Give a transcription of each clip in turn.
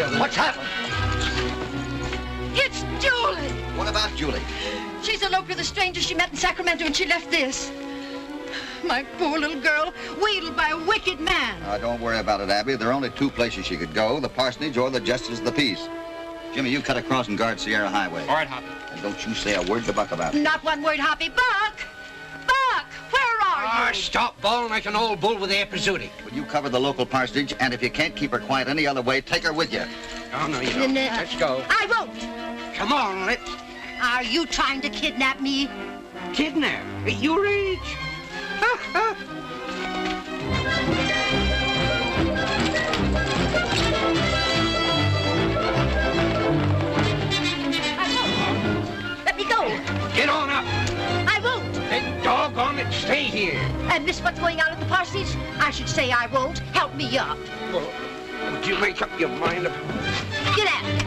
together. What's happened? It's Julie. What about Julie? She's eloped with a stranger she met in Sacramento, and she left this. My poor little girl, wheedled by a wicked man. Don't worry about it, Abby. There are only two places she could go, the parsonage or the justice of the peace. Jimmy, you cut across and guard Sierra Highway. All right, Hoppy. And don't you say a word to Buck about it. Not one word, Hoppy. Buck! Buck, where are you? Stop bawling like an old bull with the epizootic. Will you cover the local parsonage, and if you can't keep her quiet any other way, take her with you. Oh, no, you don't. Let's go. I won't. Come on, let's... Are you trying to kidnap me? Kidnap? At your age? Let me go. Get on up. I won't. Then doggone it, stay here. And miss what's going on at the parsonage? I should say I won't. Help me up. Well, would you make up your mind up? Get at it.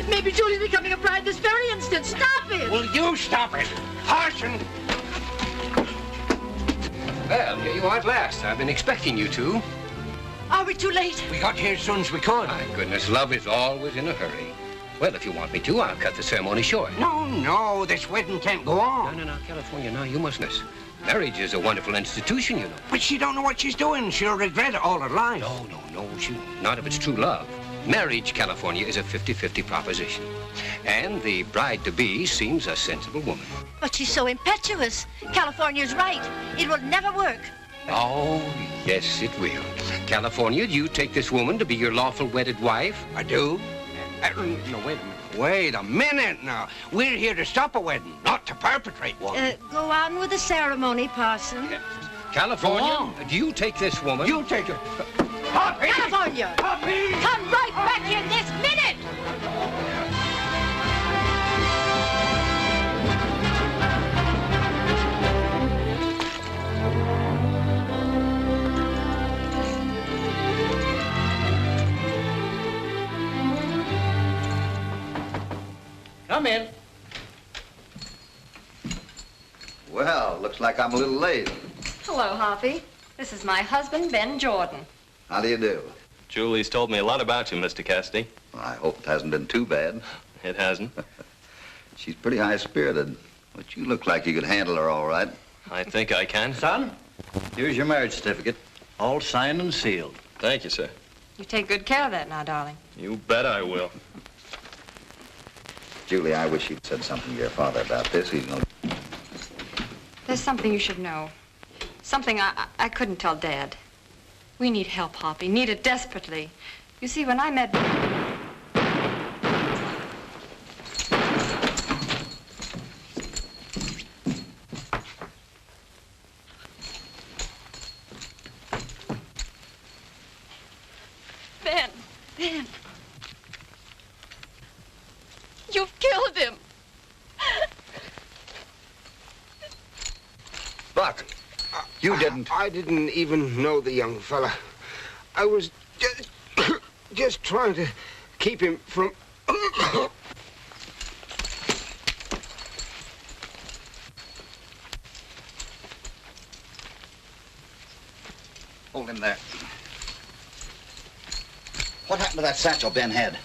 Maybe Julie's becoming a bride this very instant. Stop it! Will you stop it? Carlson! Well, here you are at last. I've been expecting you two. Are we too late? We got here as soon as we could. My goodness, love is always in a hurry. Well, if you want me to, I'll cut the ceremony short. No, this wedding can't go on. No, California, now you mustn't. Marriage is a wonderful institution, you know. But she don't know what she's doing. She'll regret it all her life. No, not if it's true love. Marriage, California, is a 50-50 proposition. And the bride-to-be seems a sensible woman. But she's so impetuous. California's right. It will never work. Oh, yes, it will. California, do you take this woman to be your lawful wedded wife? I do. No, wait a minute now. We're here to stop a wedding, not to perpetrate one. Go on with the ceremony, Parson. California, do you take this woman? You take her. Hoppy! California! Hoppy! Come right back here this minute! Come in. Well, looks like I'm a little late. Hello, Hoppy. This is my husband, Ben Jordan. How do you do? Julie's told me a lot about you, Mr. Cassidy. Well, I hope it hasn't been too bad. It hasn't. She's pretty high-spirited, but you look like you could handle her all right. I think I can. Son, here's your marriage certificate, all signed and sealed. Thank you, sir. You take good care of that now, darling. You bet I will. Julie, I wish you'd said something to your father about this. He's no... There's something you should know. Something I couldn't tell Dad. We need help, Hoppy. Need it desperately. You see, when I met... Ben. You've killed him. Buck, you didn't. I didn't even know the young fella. I was just trying to keep him from... Hold him there. What happened to that satchel Ben had?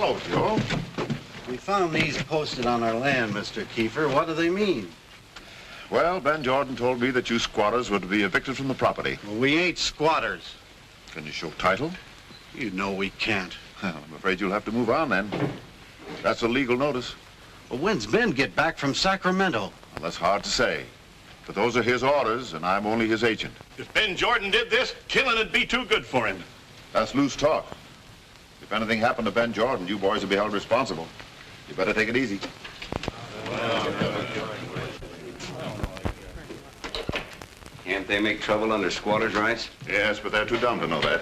Hello, Joe. We found these posted on our land, Mr. Keefer. What do they mean? Well, Ben Jordan told me that you squatters were to be evicted from the property. Well, we ain't squatters. Can you show title? You know we can't. Well, I'm afraid you'll have to move on then. That's a legal notice. Well, when's Ben get back from Sacramento? Well, that's hard to say. But those are his orders, and I'm only his agent. If Ben Jordan did this, killing would be too good for him. That's loose talk. If anything happened to Ben Jordan, you boys would be held responsible. You better take it easy. Can't they make trouble under squatters' rights? Yes, but they're too dumb to know that.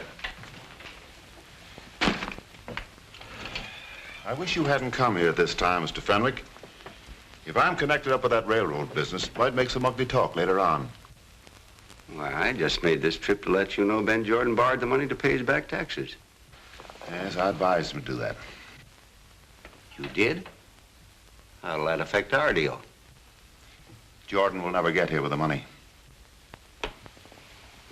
I wish you hadn't come here this time, Mr. Fenwick. If I'm connected up with that railroad business, it might make some ugly talk later on. Why, I just made this trip to let you know Ben Jordan borrowed the money to pay his back taxes. Yes, I advised him to do that. You did? How'll that affect our deal? Jordan will never get here with the money.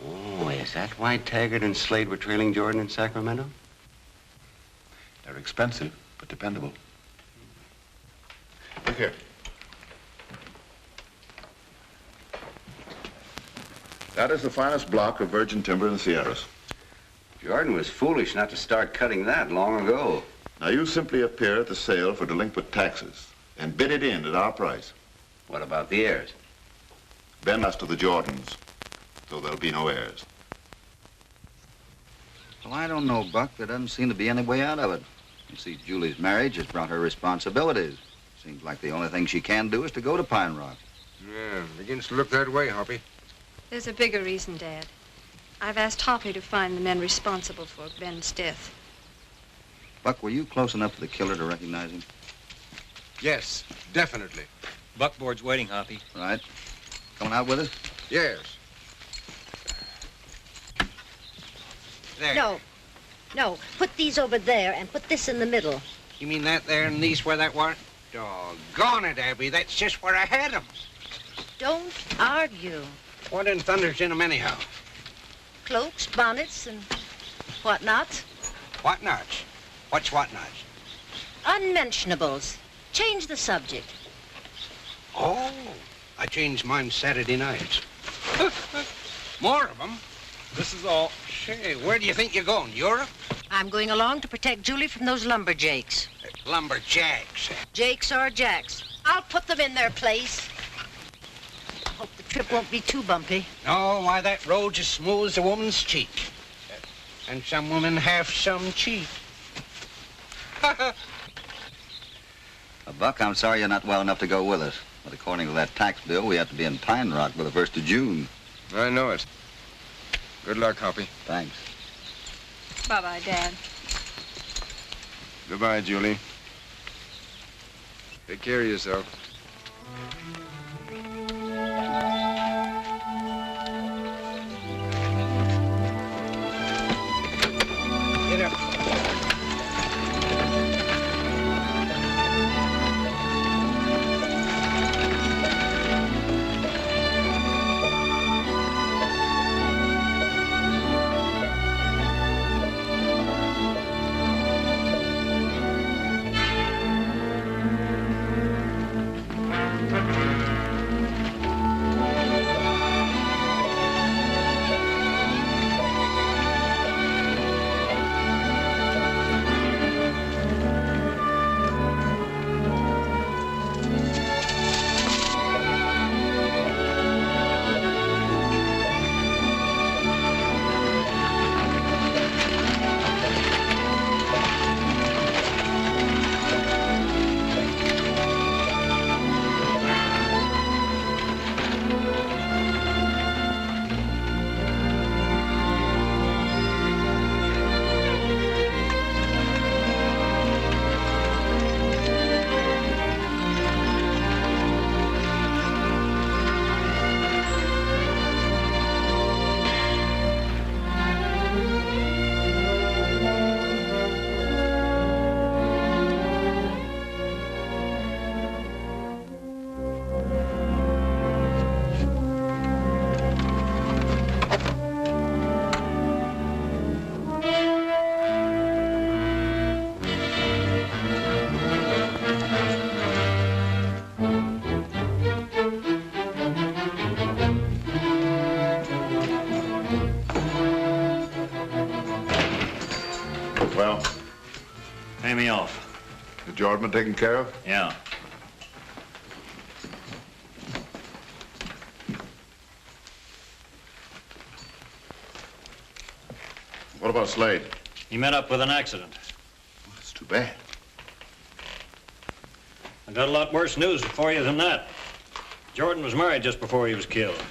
Oh, is that why Taggart and Slade were trailing Jordan in Sacramento? They're expensive, but dependable. Look here. That is the finest block of virgin timber in the Sierras. Jordan was foolish not to start cutting that long ago. Now, you simply appear at the sale for delinquent taxes and bid it in at our price. What about the heirs? Ben us to the Jordans, so there'll be no heirs. Well, I don't know, Buck. There doesn't seem to be any way out of it. You see, Julie's marriage has brought her responsibilities. Seems like the only thing she can do is to go to Pine Rock. Yeah, begins to look that way, Hoppy. There's a bigger reason, Dad. I've asked Hoppy to find the men responsible for Ben's death. Buck, were you close enough to the killer to recognize him? Yes, definitely. Buckboard's waiting, Hoppy. Right. Coming out with us? Yes. There. No. Put these over there and put this in the middle. You mean that there and these where that were? Doggone it, Abby. That's just where I had them. Don't argue. What in thunder's in them anyhow? Cloaks, bonnets, and whatnots. What-nots? What's what-nots? Unmentionables. Change the subject. Oh, I changed mine Saturday nights. More of them? This is all. Say, where do you think you're going? Europe? I'm going along to protect Julie from those lumberjakes. Lumberjacks. Jakes or jacks. I'll put them in their place. Hope the trip won't be too bumpy. No, why, that road's as smooth as a woman's cheek. And some women have some cheek. Buck, I'm sorry you're not well enough to go with us. But according to that tax bill, we have to be in Pine Rock by the 1st of June. I know it. Good luck, Hoppy. Thanks. Bye-bye, Dad. Goodbye, Julie. Take care of yourself. Get up. Well, Pay me off. is Jordan taken care of? Yeah. What about Slade? He met up with an accident. That's too bad. I got a lot worse news for you than that. Jordan was married just before he was killed.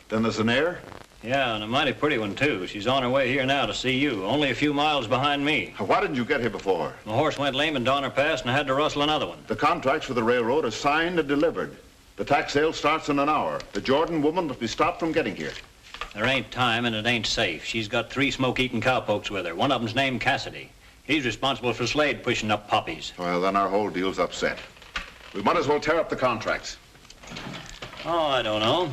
Then there's an heir? Yeah, and a mighty pretty one, too. She's on her way here now to see you, only a few miles behind me. Why didn't you get here before? My horse went lame in Donner Pass, and I had to rustle another one. The contracts for the railroad are signed and delivered. The tax sale starts in an hour. The Jordan woman must be stopped from getting here. There ain't time, and it ain't safe. She's got 3 smoke-eating cowpokes with her. One of them's named Cassidy. He's responsible for Slade pushing up poppies. Well, then our whole deal's upset. We might as well tear up the contracts. Oh, I don't know.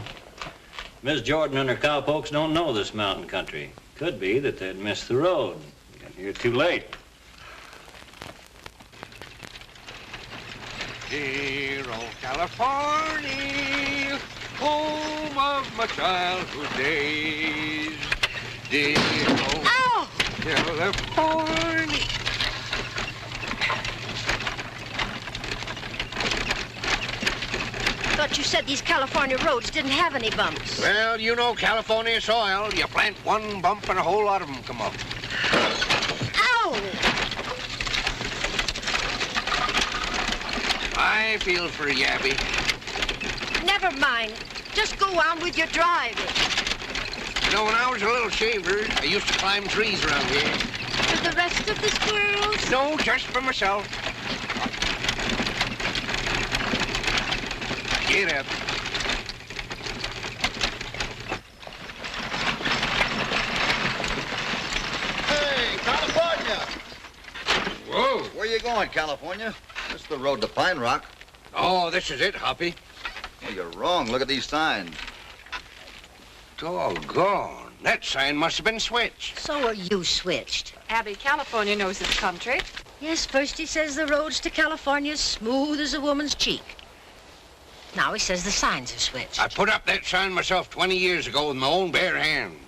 Miss Jordan and her cowpokes don't know this mountain country. Could be that they'd missed the road. Got here too late. Dear old California, home of my childhood days. Dear old California. Thought you said these California roads didn't have any bumps. Well, you know California soil. You plant one bump and a whole lot of them come up. Ow! I feel for you, Abby. Never mind. Just go on with your driving. You know, when I was a little shaver, I used to climb trees around here. For the rest of the squirrels? No, just for myself. Get up. Hey, California! Whoa. Where you going, California? This is the road to Pine Rock. Oh, this is it, Hoppy. Oh, you're wrong. Look at these signs. Doggone. That sign must have been switched. So are you switched. Abby, California knows its country. Yes, first he says the roads to California is smooth as a woman's cheek. Now he says the signs are switched. I put up that sign myself 20 years ago with my own bare hands.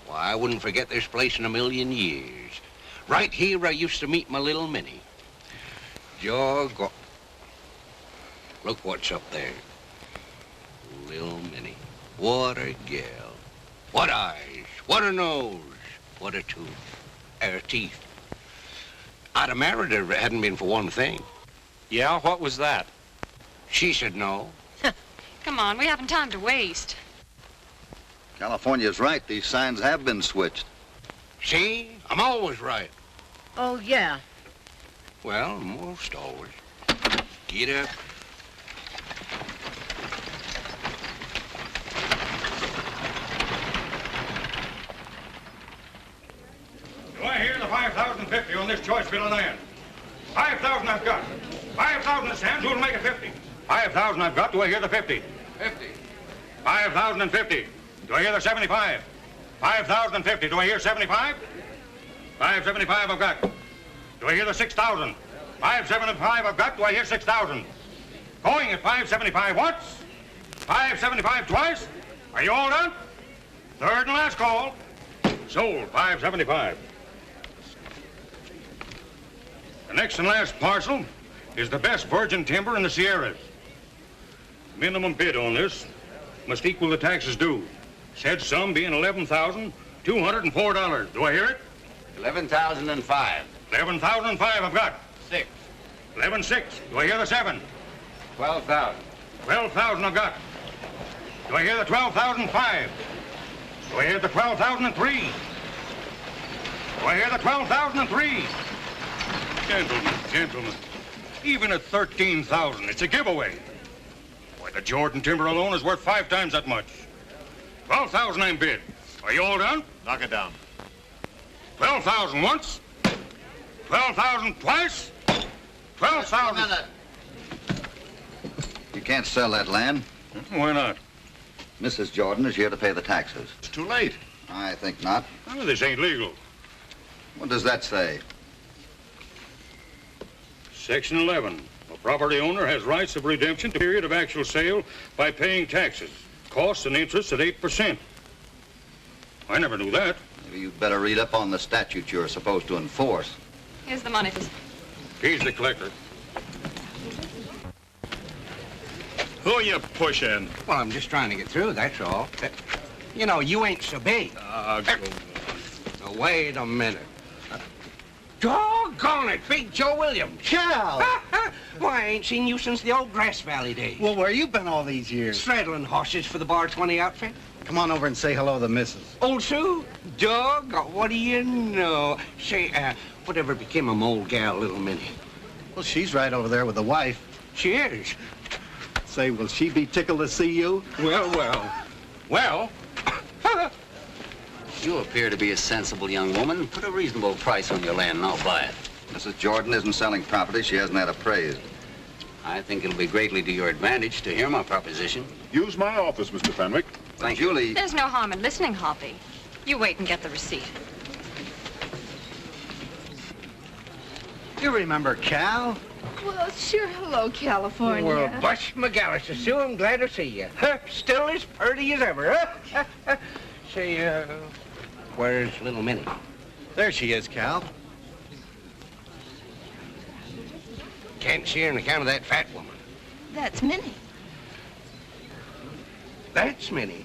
Why, I wouldn't forget this place in a million years. Right here I used to meet my little Minnie. Doggone. Look what's up there. Little Minnie. What a gal. What eyes. What a nose. What a tooth. Her teeth. I'd have married her if it hadn't been for one thing. Yeah, what was that? She said no. Come on, we haven't time to waste. California's right. These signs have been switched. See? I'm always right. Oh, yeah. Well, most always. Get up. Do I hear the 5,050 on this choice bit of land? 5,000 I've got. 5,000 in hands, who'll make it 50? 5,000 I've got. Do I hear the 50? 50. 5,050. Do I hear the 75? 5,050. Do I hear 75? 575 I've got. Do I hear the 6,000? 575 I've got. Do I hear 6,000? Going at 575 once. 575 twice. Are you all done? Third and last call. Sold. 575. The next and last parcel is the best virgin timber in the Sierras. Minimum bid on this must equal the taxes due. Said sum being $11,204. Do I hear it? 11,005. 11,005 I've got. 6. 11,600. Do I hear the 7? 12,000. 12,000 I've got. Do I hear the 12,005? Do I hear the 12,003? Do I hear the 12,003? Gentlemen, even at 13,000, it's a giveaway. Why, the Jordan timber alone is worth 5 times that much. 12,000 I'm bid. Are you all done? Knock it down. 12,000 once. 12,000 twice. 12,000. You can't sell that land. Why not? Mrs. Jordan is here to pay the taxes. It's too late. I think not. Oh, this ain't legal. What does that say? Section 11. A property owner has rights of redemption to period of actual sale by paying taxes, costs and interest at 8%. I never knew that. Maybe you'd better read up on the statute you're supposed to enforce. Here's the money for... He's the collector. Who are you pushing? Well, I'm just trying to get through, that's all. You know, you ain't so big. Now, wait a minute. Doggone it, Big Joe Williams. Cal! Why, I ain't seen you since the old Grass Valley days. Well, where you been all these years? Straddling horses for the Bar 20 outfit. Come on over and say hello to the missus. Old Sue? Doggone, what do you know? Say, whatever became of my old gal, little Minnie? Well, she's right over there with the wife. She is. Say, will she be tickled to see you? Well. You appear to be a sensible young woman. Put a reasonable price on your land and I'll buy it. Mrs. Jordan isn't selling property she hasn't had appraised. I think it'll be greatly to your advantage to hear my proposition. Use my office, Mr. Fenwick. Thank you. Julie. There's no harm in listening, Hoppy. You wait and get the receipt. You remember Cal? Well, sure. Hello, California. Well, Bush McAllister, Sue, I'm glad to see you. Still as purty as ever, huh? Say, where's little Minnie? There she is, Cal. Can't see her on account of that fat woman. That's Minnie. That's Minnie.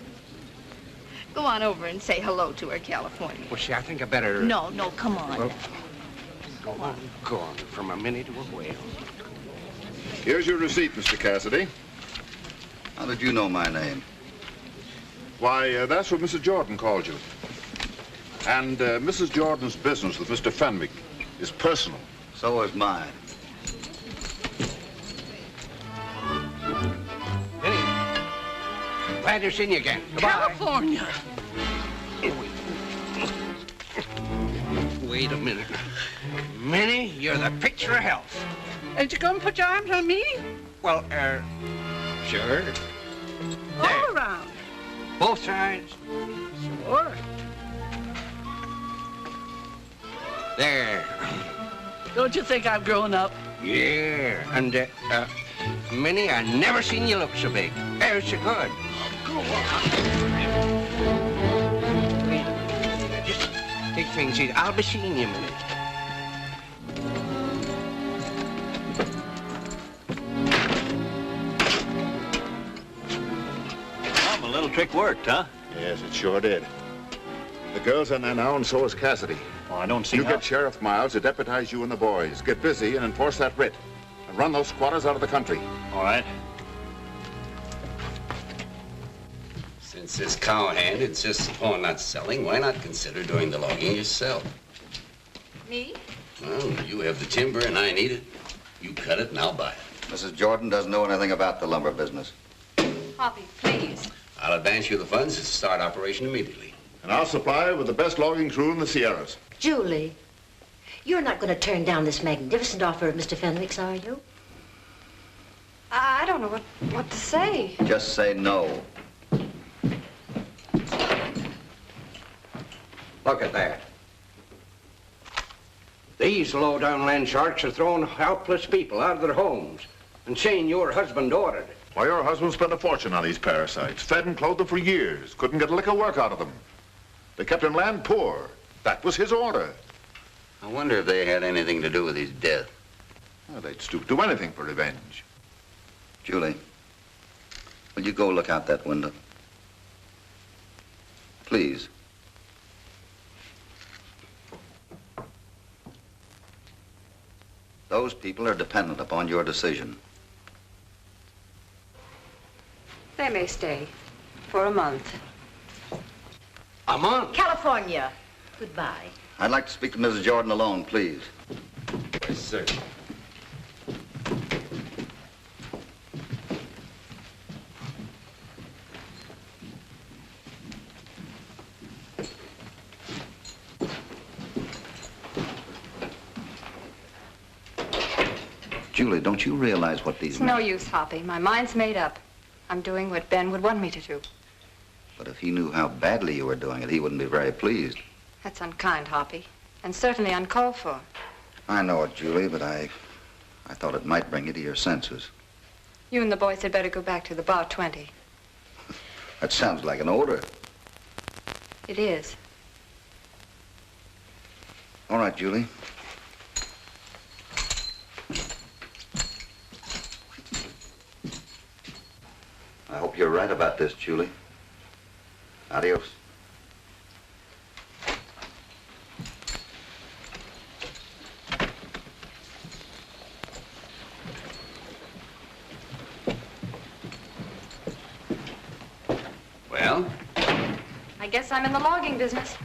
Go on over and say hello to her, California. Well, see, I think I better... No, come on. Well, go on, from a Minnie to a whale. Here's your receipt, Mr. Cassidy. How did you know my name? Why, that's what Mrs. Jordan called you. And Mrs. Jordan's business with Mr. Fenwick is personal. So is mine. Glad to see you again. Goodbye. California. Wait a minute. Minnie, you're the picture of health. Ain't you gonna put your arms on me? Well, sure. All around. Both sides. Sure. There. Don't you think I've grown up? Yeah. And, Minnie, I never seen you look so big. Oh, so good. Go on. Wait a minute. Just take things easy. I'll be seeing you a minute. A little trick worked, huh? Yes, it sure did. The girl's in there now, and so is Cassidy. Well, I don't see You how... get Sheriff Miles to deputize you and the boys. Get busy and enforce that writ. And run those squatters out of the country. All right. Since this cowhand insists upon not selling, why not consider doing the logging yourself? Me? Well, you have the timber and I need it. You cut it and I'll buy it. Mrs. Jordan doesn't know anything about the lumber business. Hoppy, please. I'll advance you the funds to start operation immediately. And I'll supply with the best logging crew in the Sierras. Julie, you're not going to turn down this magnificent offer of Mr. Fenwick's, are you? I don't know what to say. Just say no. Look at that. These low-down land sharks are throwing helpless people out of their homes and saying your husband ordered it. Why, your husband spent a fortune on these parasites. Fed and clothed them for years. Couldn't get a lick of work out of them. They kept him land poor. That was his order. I wonder if they had anything to do with his death. Well, they'd stoop to anything for revenge. Julie, will you go look out that window? Please. Those people are dependent upon your decision. They may stay for a month. A month? California. Goodbye. I'd like to speak to Mrs. Jordan alone, please. Yes, sir. Julie, don't you realize what these It's no use, Hoppy. My mind's made up. I'm doing what Ben would want me to do. But if he knew how badly you were doing it, he wouldn't be very pleased. That's unkind, Hoppy, and certainly uncalled for. I know it, Julie, but I thought it might bring you to your senses. You and the boys had better go back to the bar 20. That sounds like an order. It is. All right, Julie. I hope you're right about this, Julie. Adios. Well? I guess I'm in the logging business.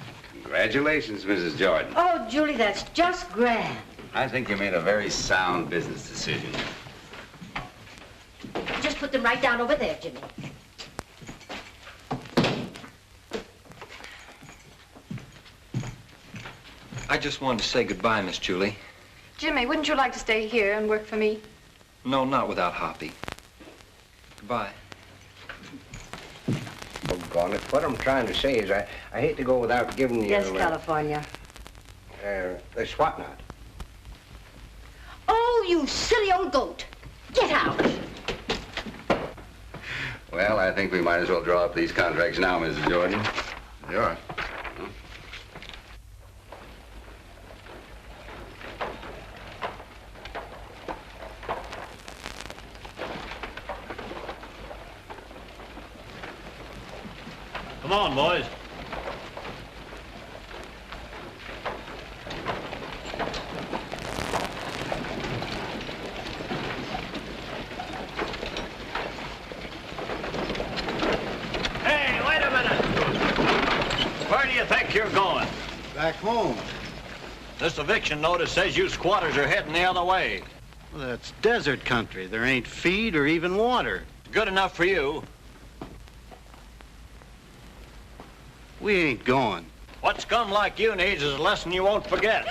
Congratulations, Mrs. Jordan. Oh, Julie, that's just grand. I think you made a very sound business decision. Just put them right down over there, Jimmy. I just wanted to say goodbye, Miss Julie. Jimmy, wouldn't you like to stay here and work for me? No, not without Hoppy. Goodbye. Oh, God, what I'm trying to say is I hate to go without giving you... Yes, California. The SWAT knot. Oh, you silly old goat. Get out. Well, I think we might as well draw up these contracts now, Mrs. Jordan. Yeah. Come on, boys. Back home. This eviction notice says you squatters are heading the other way. Well, that's desert country. There ain't feed or even water. Good enough for you. We ain't going. What scum like you needs is a lesson you won't forget.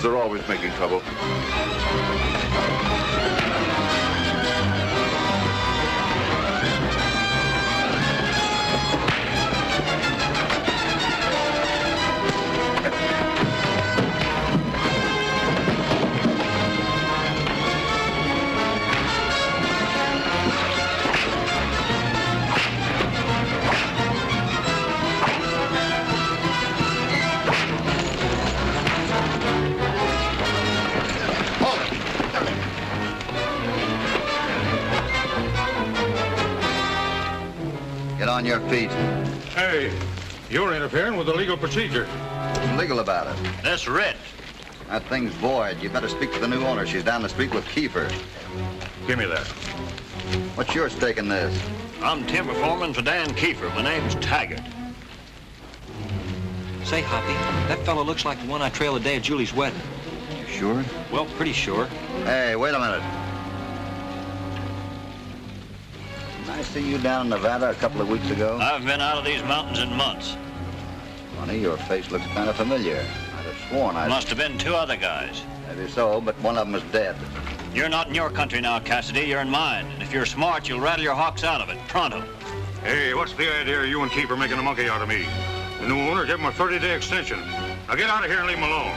They're always making trouble. On your feet. Hey, you're interfering with the legal procedure. What's legal about it? This writ. That thing's void. You better speak to the new owner. She's down the street with Keefer. Give me that. What's your stake in this? I'm timber foreman for Dan Keefer. My name's Taggart. Say, Hoppy, that fellow looks like the one I trailed the day of Julie's wedding. You sure? Well, pretty sure. Hey, wait a minute. I see you down in Nevada a couple of weeks ago. I've been out of these mountains in months. Funny, your face looks kind of familiar. I'd have sworn I... Must have been two other guys. Maybe so, but one of them is dead. You're not in your country now, Cassidy. You're in mine. And if you're smart, you'll rattle your hawks out of it. Pronto. Hey, what's the idea of you and Keefer making a monkey out of me? The new owner gave him a 30-day extension. Now get out of here and leave him alone.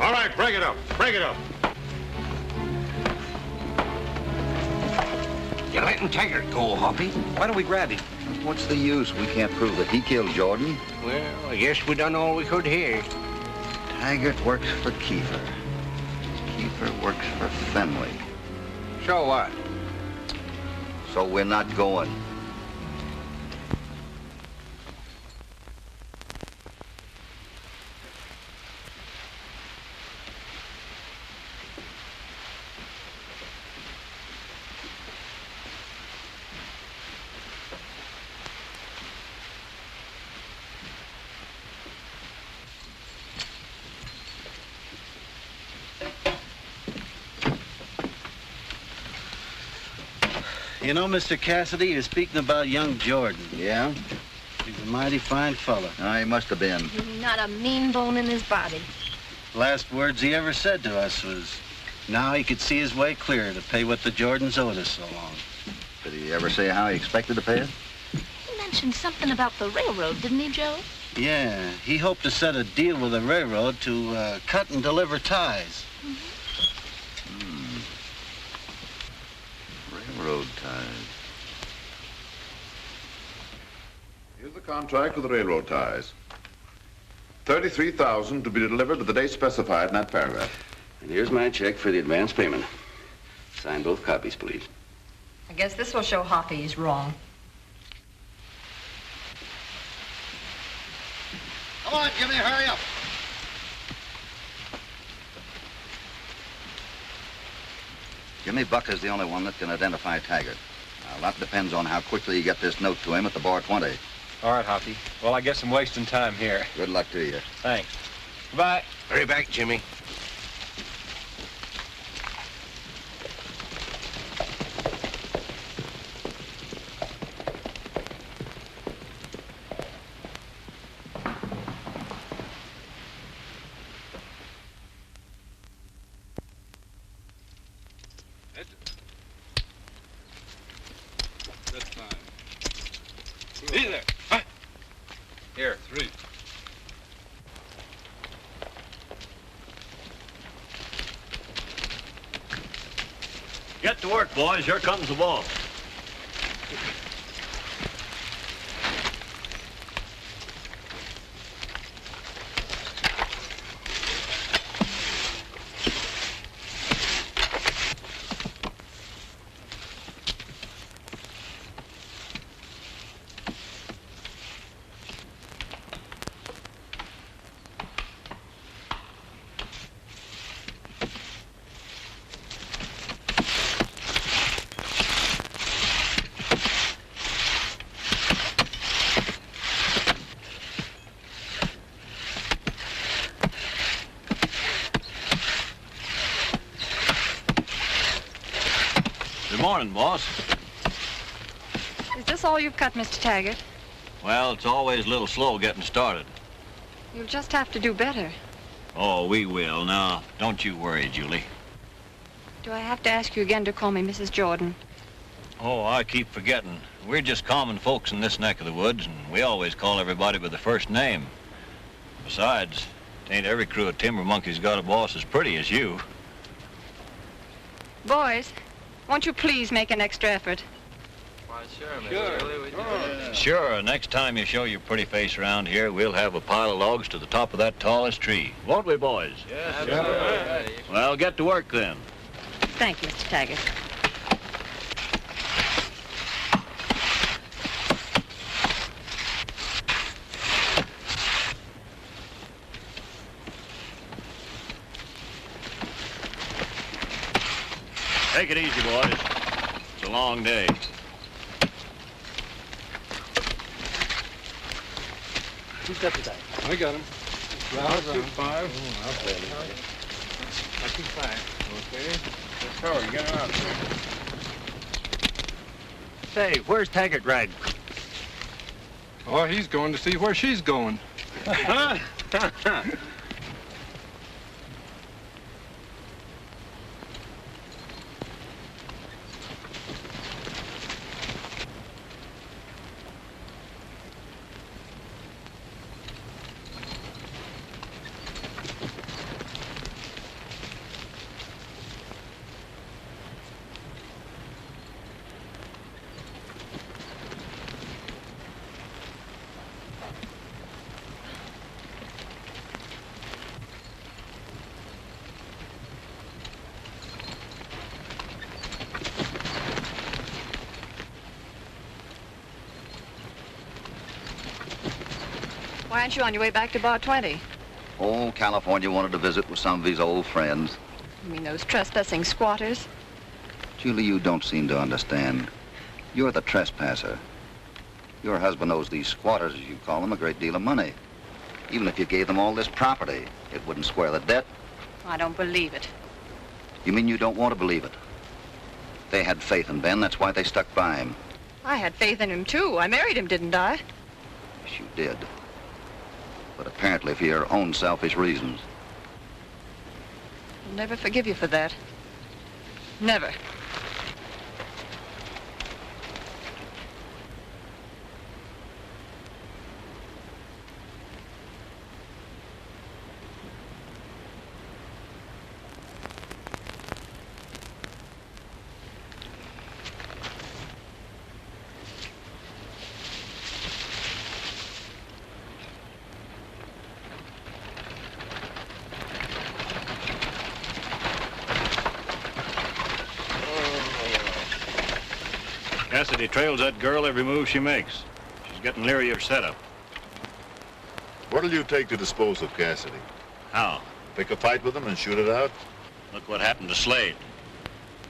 All right, break it up. Break it up. You're letting Taggart go, Hoppy. Why don't we grab him? What's the use? We can't prove that he killed Jordan. Well, I guess we done all we could here. Taggart works for Keefer. Keefer works for Fenley. So what? So we're not going. You know, Mr. Cassidy, you're speaking about young Jordan. Yeah? He's a mighty fine fella. He must have been. Not a mean bone in his body. Last words he ever said to us was, now he could see his way clear to pay what the Jordans owed us so long. Did he ever say how he expected to pay it? He mentioned something about the railroad, didn't he, Joe? Yeah, he hoped to set a deal with the railroad to cut and deliver ties. Railroad ties. Here's the contract with the railroad ties. $33,000 to be delivered to the date specified in that paragraph. And here's my check for the advance payment. Sign both copies, please. I guess this will show Hoppy he's wrong. Come on, Jimmy, hurry up. Jimmy, Buck is the only one that can identify Taggart. Now, that depends on how quickly you get this note to him at the bar 20. All right, Hoppy. Well, I guess I'm wasting time here. Good luck to you. Thanks. Goodbye. Hurry back, Jimmy. That's fine. Easy there. Huh? Here, 3. Get to work, boys. Here comes the ball. Good morning, boss. Is this all you've cut, Mr. Taggart? Well, it's always a little slow getting started. You'll just have to do better. Oh, we will. Now, don't you worry, Julie. Do I have to ask you again to call me Mrs. Jordan? Oh, I keep forgetting. We're just common folks in this neck of the woods, and we always call everybody by the first name. Besides, it ain't every crew of timber monkeys got a boss as pretty as you. Boys, won't you please make an extra effort? Why, sure, Miss Shirley, we do. Sure, next time you show your pretty face around here, we'll have a pile of logs to the top of that tallest tree. Won't we, boys? Yes, sure. Well, get to work then. Thank you, Mr. Taggart. Take it easy, boys. It's a long day. Who's got the die? I got him. Round 2-5. I'll play it. 2-5. Okay. Let's hurry. Get her out. Say, where's Taggart riding? Oh, he's going to see where she's going. Why aren't you on your way back to Bar 20? Oh, California wanted to visit with some of his old friends. You mean those trespassing squatters? Julie, you don't seem to understand. You're the trespasser. Your husband owes these squatters, as you call them, a great deal of money. Even if you gave them all this property, it wouldn't square the debt. I don't believe it. You mean you don't want to believe it? They had faith in Ben, that's why they stuck by him. I had faith in him, too. I married him, didn't I? Yes, you did. But apparently for your own selfish reasons. I'll never forgive you for that. Never. Cassidy trails that girl every move she makes. She's getting leery of setup. What'll you take to dispose of Cassidy? How? Pick a fight with him and shoot it out? Look what happened to Slade.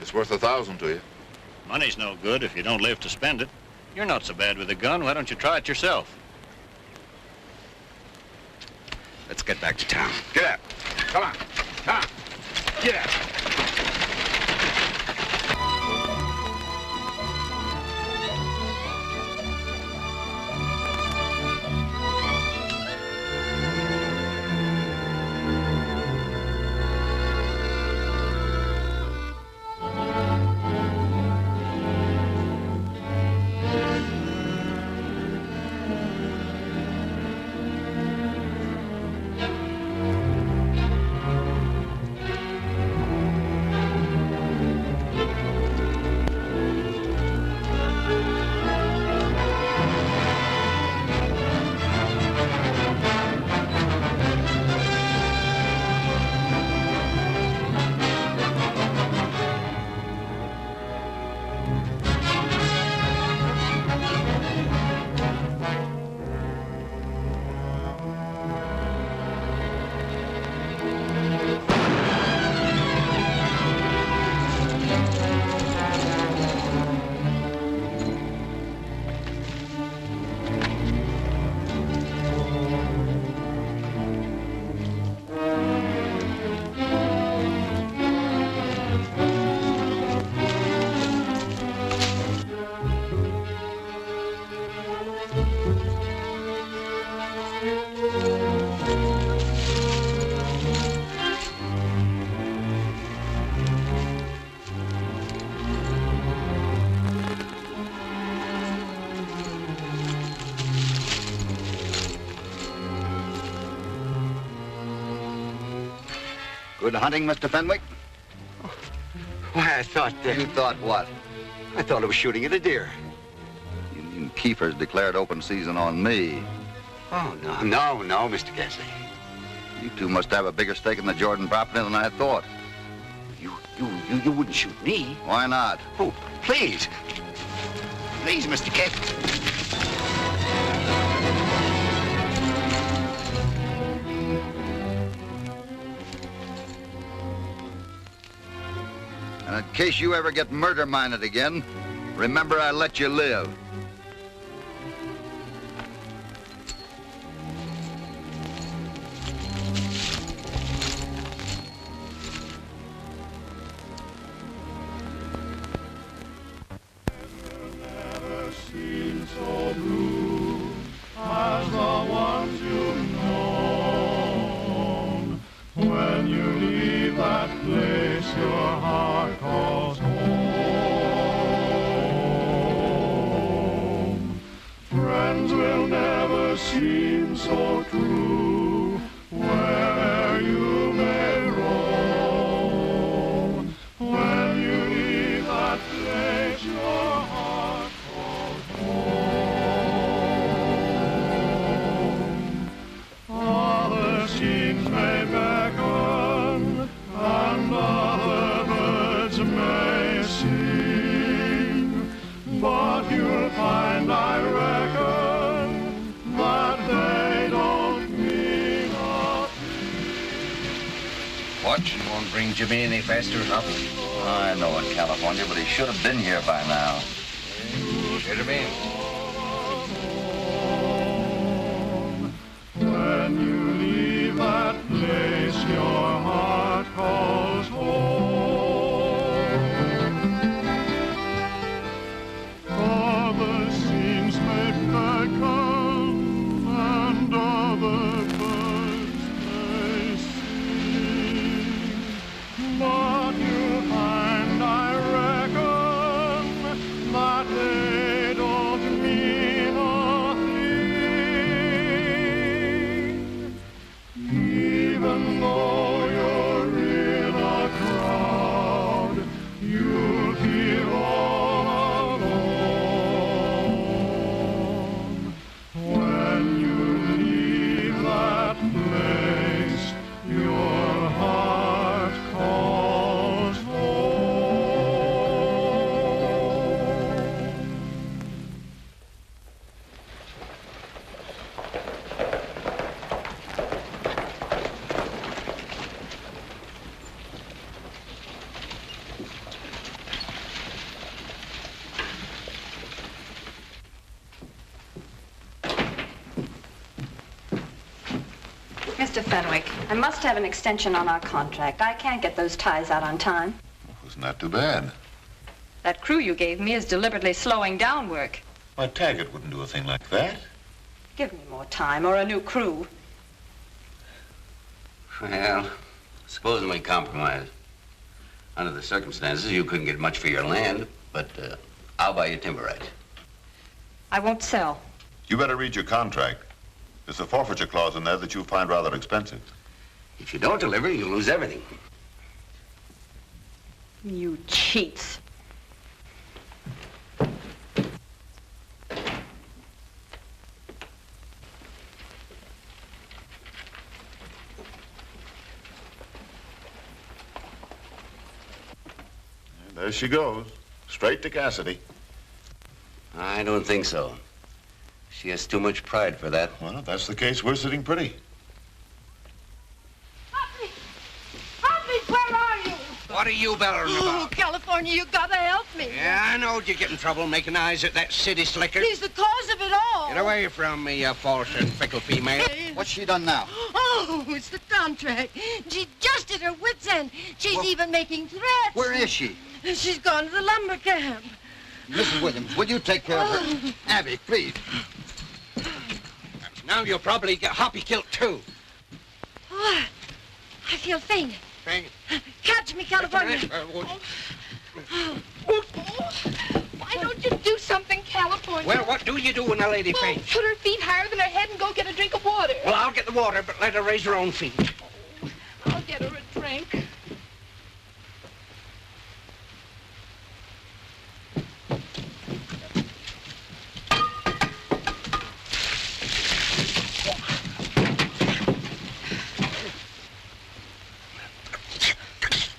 It's worth 1,000 to you. Money's no good if you don't live to spend it. You're not so bad with a gun. Why don't you try it yourself? Let's get back to town. Get out. Come on. Come on. Get out. Good hunting, Mr. Fenwick? Why, I thought that... You thought what? I thought I was shooting at a deer. You mean Keefer's declared open season on me? Oh, no, Mr. Cassidy. You two must have a bigger stake in the Jordan property than I thought. You wouldn't shoot me. Why not? Oh, please. Please, Mr. Cassidy. And in case you ever get murder-minded again, remember I let you live. Jimmy any faster, Hop? I know in California, but he should have been here by now. Should have been. When you leave that place, your heart calls home. Other scenes may beckon, and other birds may sing. But you find, I reckon, that they don't mean a thing. Even though you're really Mr. Fenwick, I must have an extension on our contract. I can't get those ties out on time. Wasn't that too bad? That crew you gave me is deliberately slowing down work. Why, Taggart wouldn't do a thing like that. Give me more time or a new crew. Well, supposing we compromise. Under the circumstances, you couldn't get much for your land, but I'll buy you timber rights. I won't sell. You better read your contract. There's a forfeiture clause in there that you'll find rather expensive. If you don't deliver, you'll lose everything. You cheats. There she goes, straight to Cassidy. I don't think so. She has too much pride for that. Well, if that's the case, we're sitting pretty. Hoppy, where are you? What are you bellering Oh, about? California, you gotta help me. Yeah, I knowed you'd get in trouble making eyes at that city slicker. He's the cause of it all. Get away from me, you false and fickle female. What's she done now? Oh, it's the contract. She just at her wit's end. She's even making threats. Where is she? She's gone to the lumber camp. Mrs. Williams, will you take care of her? Abby, please. Now you'll probably get Hoppy killed, too. Oh, I feel faint. Faint? Catch me, California. Why don't you do something, California? Well, what do you do when a lady faints? Put her feet higher than her head and go get a drink of water. Well, I'll get the water, but let her raise her own feet. I'll get her a drink.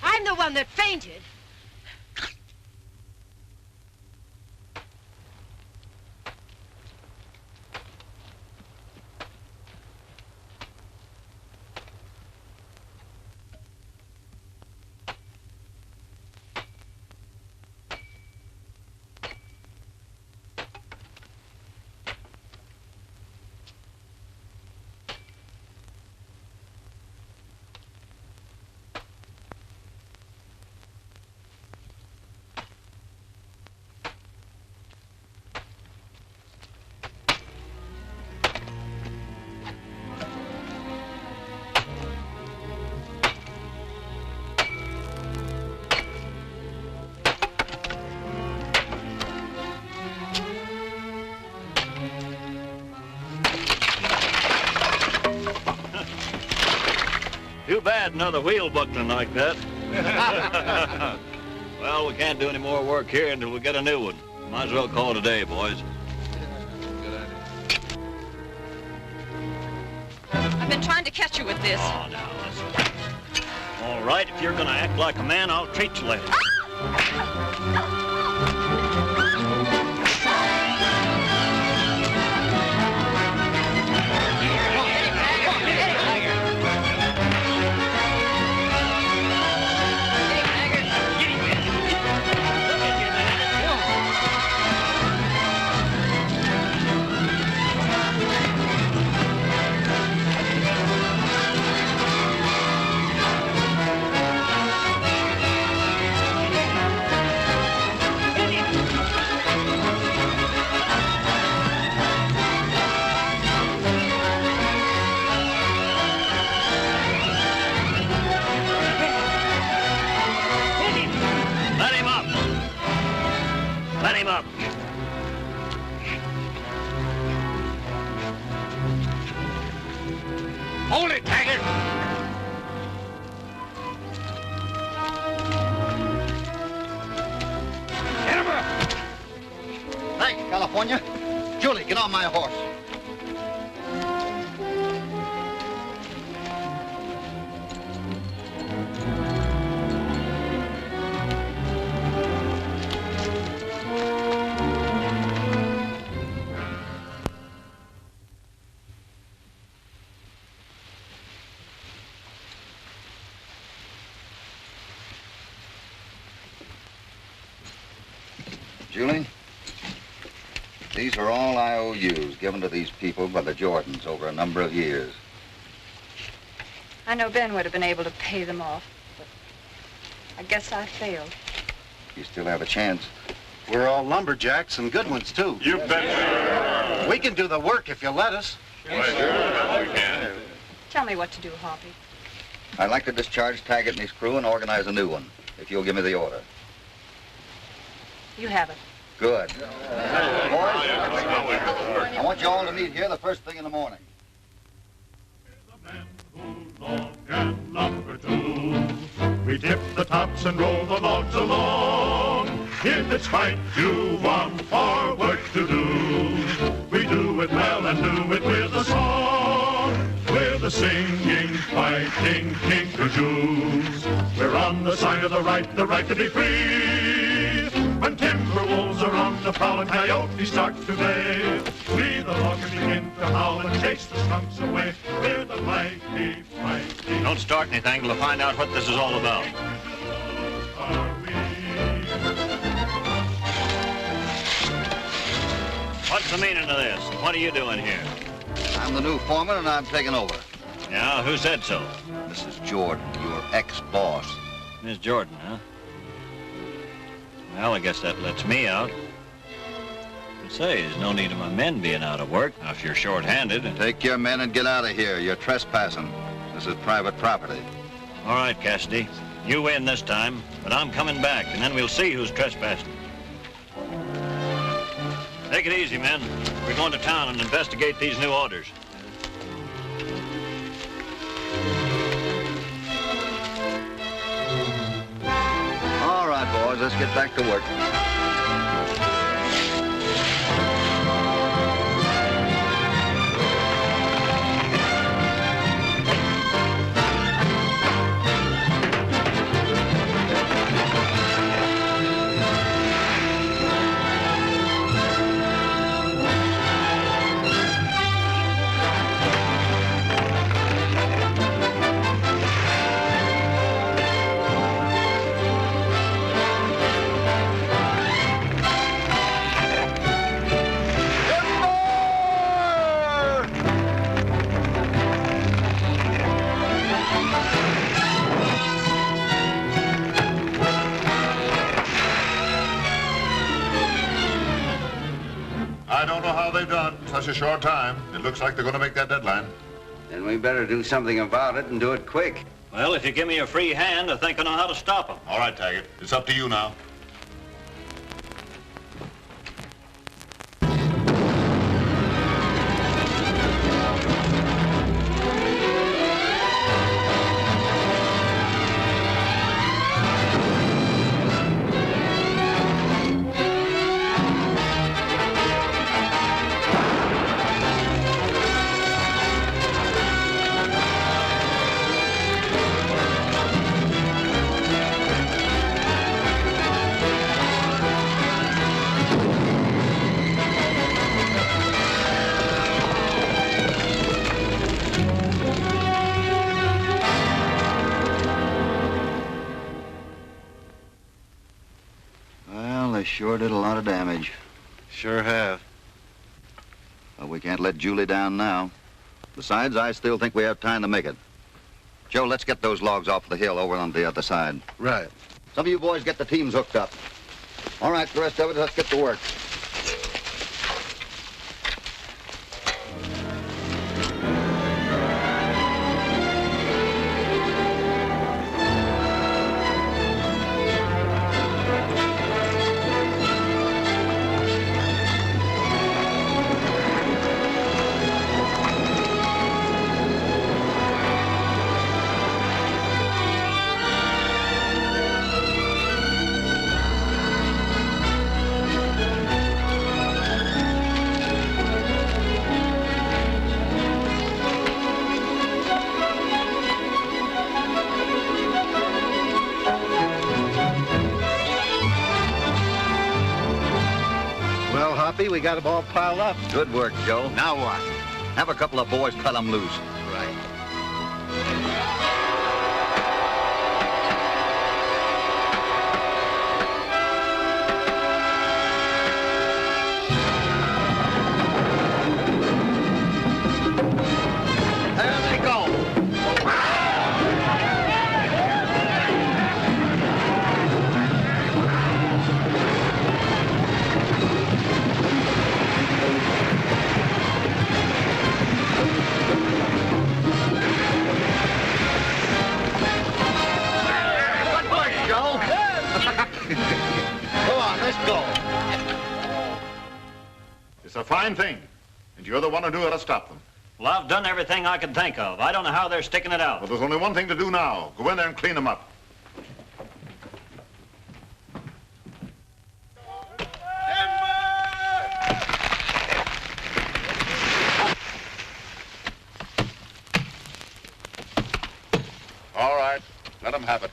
I'm the one that fainted. Too bad another wheel buckling like that. Well, we can't do any more work here until we get a new one. Might as well call it a day, boys. I've been trying to catch you with this. Oh, now, listen. All right, if you're gonna act like a man, I'll treat you later. Hold it, Taggart! Get him up! Thanks, California. Julie, get on my horse. Julie, these are all IOUs given to these people by the Jordans over a number of years. I know Ben would have been able to pay them off, but I guess I failed. You still have a chance. We're all lumberjacks and good ones, too. You bet. We can do the work if you let us. Why, sure, we can. Tell me what to do, Hoppy. I'd like to discharge Taggart and his crew and organize a new one, if you'll give me the order. You have it. Good. Boys, I want you all to meet here the first thing in the morning. And lumber too. We tip the tops and roll the logs along. If it's fight you want for work to do, we do it well and do it with a song. We're the singing, fighting Kinkajous. We're on the side of the right to be free. When timber wolves are on the prowl and coyotes start to bay, we the loggers begin to howl and chase the skunks away. We're the mighty, mighty. Don't start anything till I find out what this is all about. What's the meaning of this? What are you doing here? I'm the new foreman and I'm taking over. Yeah, who said so? Mrs. Jordan, your ex-boss. Miss Jordan, huh? Well, I guess that lets me out. But say, there's no need of my men being out of work. Now, if you're short-handed... Take your men and get out of here. You're trespassing. This is private property. All right, Cassidy. You win this time, but I'm coming back, and then we'll see who's trespassing. Take it easy, men. We're going to town and investigate these new orders. All right, boys, let's get back to work. I don't know how they've done in such a short time. It looks like they're going to make that deadline. Then we better do something about it and do it quick. Well, if you give me a free hand, I think I know how to stop them. All right, Taggart. It's up to you now. Sure did a lot of damage. Sure have. Well, we can't let Julie down now. Besides, I still think we have time to make it. Joe, let's get those logs off the hill over on the other side. Right. Some of you boys get the teams hooked up. All right, the rest of it, let's get to work. We got them all piled up. Good work, Joe. Now what? Have a couple of boys cut them loose. Right. There they go. Come on, let's go. It's a fine thing, and you're the one who knew how to stop them. Well, I've done everything I could think of. I don't know how they're sticking it out. Well, there's only one thing to do now. Go in there and clean them up. All right, let them have it.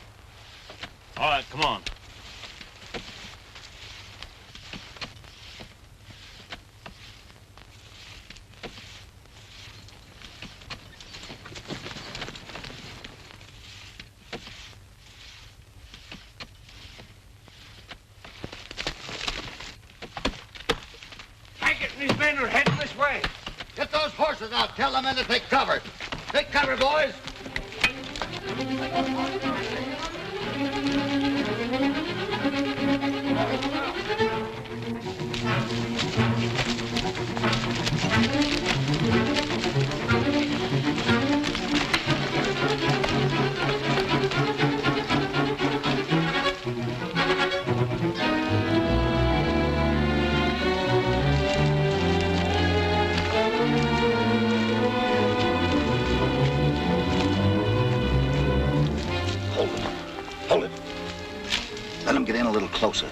All right, come on. These men are heading this way. Get those horses out. Tell the men to take cover. Take cover, boys. Let him get in a little closer.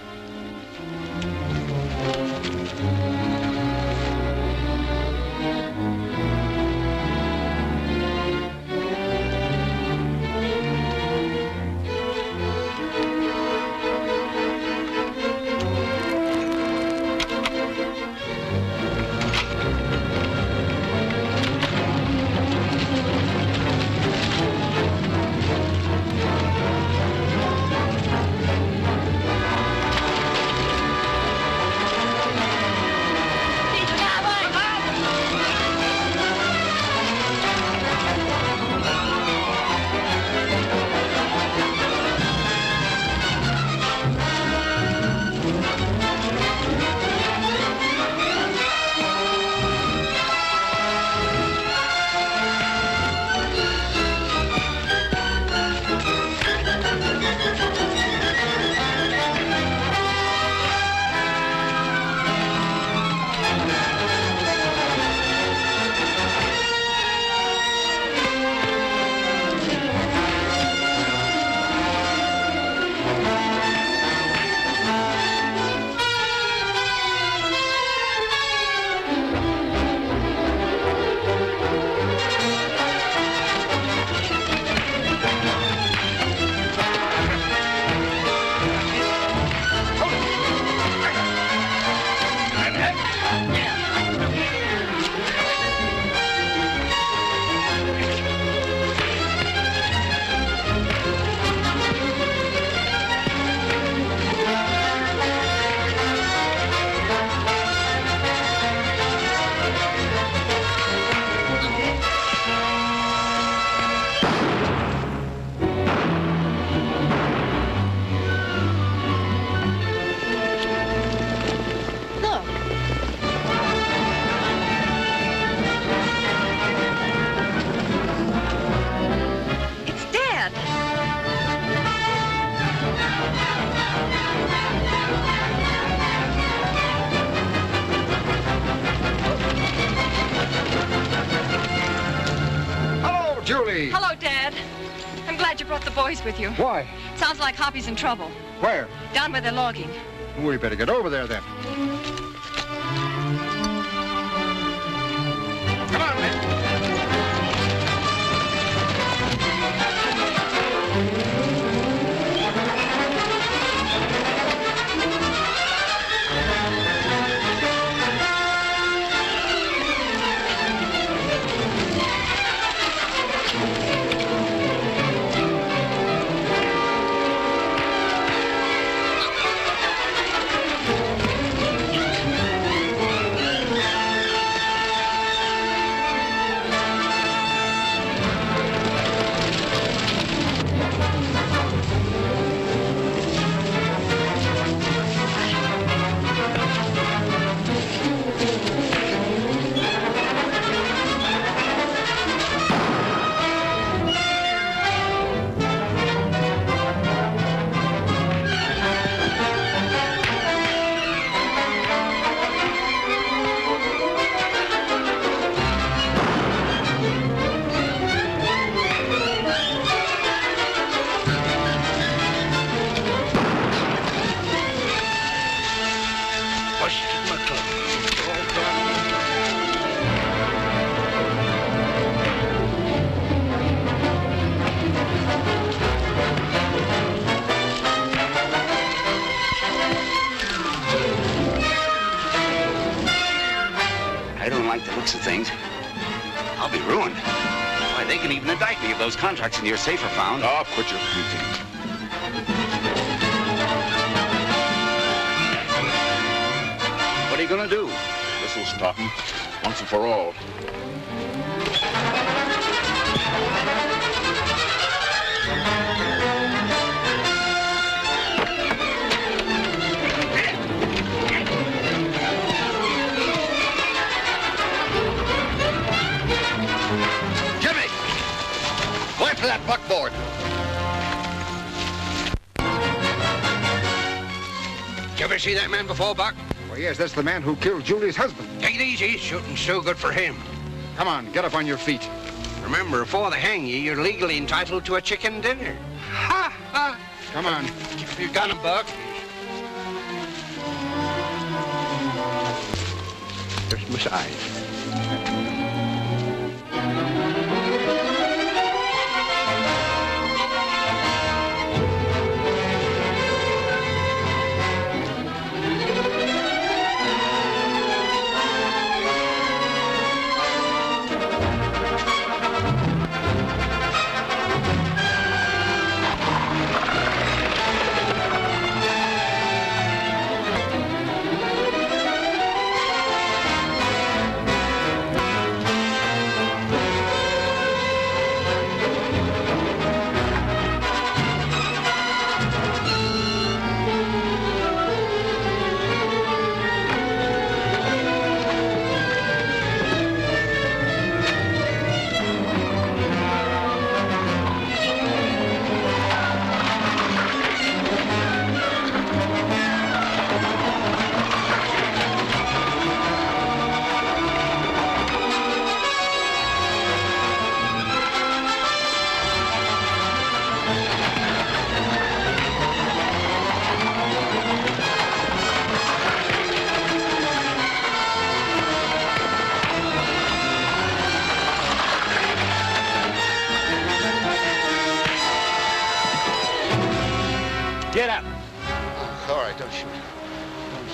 Hello, Dad. I'm glad you brought the boys with you. Why? Sounds like Hoppy's in trouble. Where? Down where they're logging. We better get over there then. Come on, men. busted my clothes. All done. I don't like the looks of things. I'll be ruined. Why, they can even indict me if those contracts in your safe are found. Oh, quit your pretense. What are you gonna do? This'll stop him, once and for all. For that buckboard. Did you ever see that man before, Buck? Well, yes, that's the man who killed Julie's husband. Take it easy. Shooting's so good for him. Come on, get up on your feet. Remember, before they hang you, you're legally entitled to a chicken dinner. Ha! Ha! Come on. If you got him, Buck. Just massage. Get up. All right, don't shoot. Don't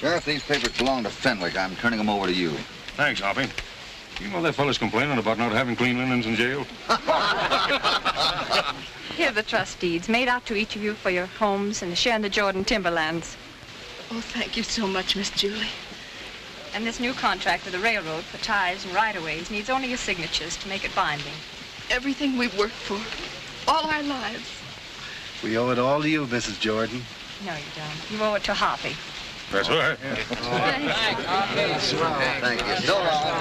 Sheriff, these papers belong to Fenwick. I'm turning them over to you. Thanks, Hoppy. You know that fella's complaining about not having clean linens in jail? Here are the trust deeds, made out to each of you for your homes and a share in the Jordan timberlands. Oh, thank you so much, Miss Julie. And this new contract with the railroad for ties and right-of-ways needs only your signatures to make it binding. Everything we've worked for, all our lives. We owe it all to you, Mrs. Jordan. No, you don't. You owe it to Hoppy. That's right. Thank you. So long.